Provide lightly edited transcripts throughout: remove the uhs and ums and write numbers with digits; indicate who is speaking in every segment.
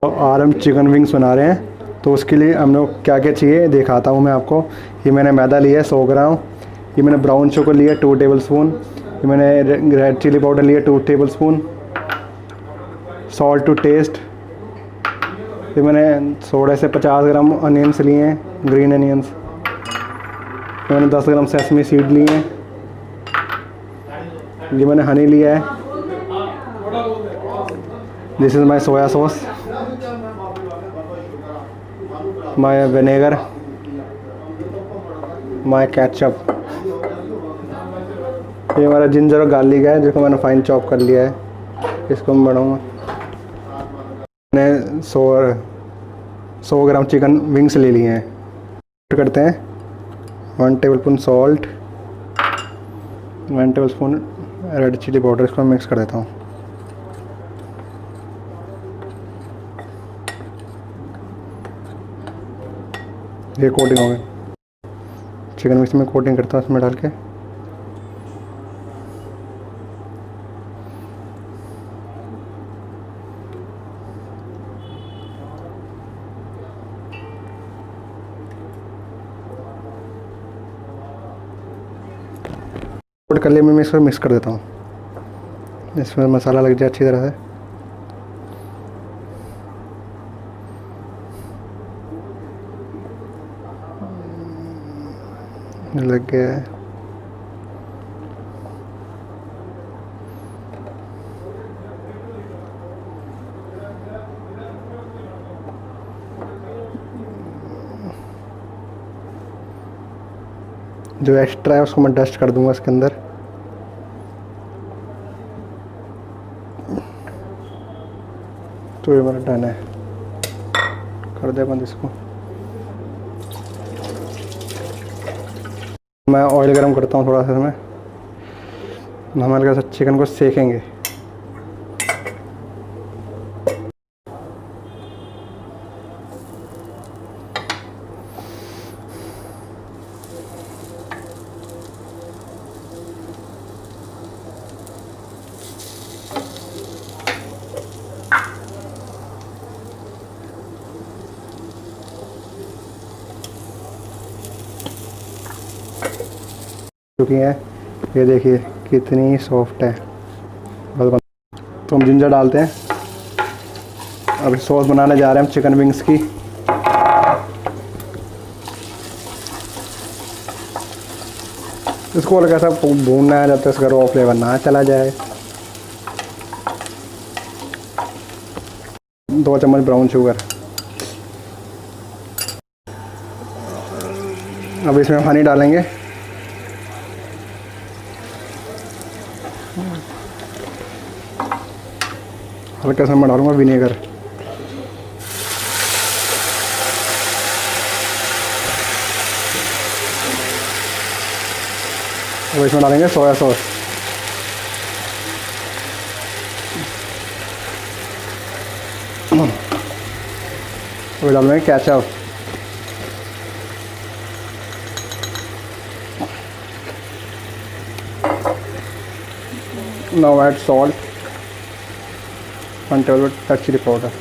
Speaker 1: और हम chicken wings बना रहे हैं, तो उसके लिए हम लोग क्या क्या चाहिए दिखाता हूँ मैं आपको। ये मैंने मैदा लिया है 100 ग्राम, ये मैंने ब्राउन शुगर लिया 2 टेबल स्पून, ये मैंने रेड चिली पाउडर लिया 2 tablespoon, salt to taste, ये मैंने थोड़े से 50 ग्राम अनियंस लिए हैं, ग्रीन अनियंस, मैंने 10 ग्राम सेसमी सीड लिए हैं, ये मैंने हनी लिया है, this is my soya sauce, my vinegar, my ketchup, ये हमारा जिंजर और गार्लिक है जिसको मैंने फाइन चॉप कर लिया है, इसको मैं बढ़ाऊँगा। मैंने 100 ग्राम चिकन विंग्स ले लिए हैं, करते हैं 1 tablespoon salt, 1 tablespoon red chilli powder, इसको मिक्स कर देता हूँ। ये कोटिंग हो गई, चिकन मिक्स में कोटिंग करता हूँ इसमें डाल के। कोट कर लिए मैं इसको मिक्स कर देता हूँ, इसमें मसाला लग जाए अच्छी तरह से। लग गया है, जो एक्स्ट्रा है उसको मैं डस्ट कर दूंगा इसके अंदर। तो ये मेरा डन है, कर दे बंद इसको। मैं ऑयल गरम करता हूँ थोड़ा सा इसमें, हम हल्का सा चिकन को सेकेंगे। चुकी है, ये देखिए कितनी सॉफ्ट है। तो हम जिंजर डालते हैं, अभी सॉस बनाने जा रहे हैं हम चिकन विंग्स की। इसको हल्का सा भूनना है जब तक इसका रॉ फ्लेवर ना चला जाए। 2 चम्मच ब्राउन शुगर, अब इसमें हनी डालेंगे, हल्का सा मैं डालूंगा विनेगर, अब इसमें डालेंगे सोया सॉस, अब डालेंगे ketchup, now add salt, 1 tablespoon red chili powder,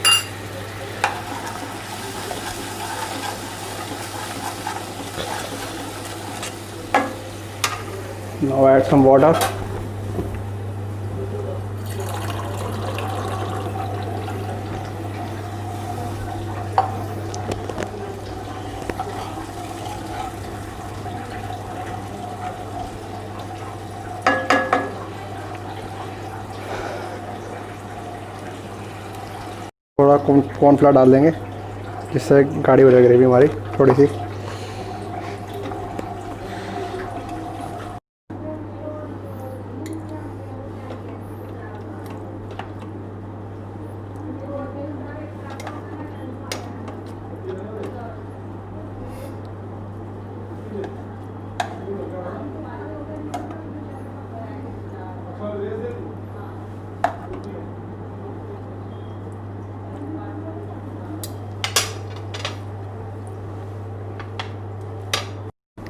Speaker 1: now add some water, थोड़ा कॉर्नफ्लावर डाल देंगे जिससे गाढ़ी हो जाए ग्रेवी हमारी थोड़ी सी।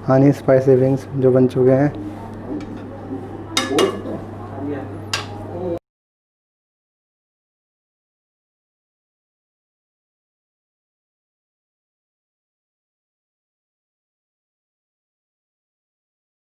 Speaker 1: हनी स्पाइसी विंग्स जो बन चुके हैं,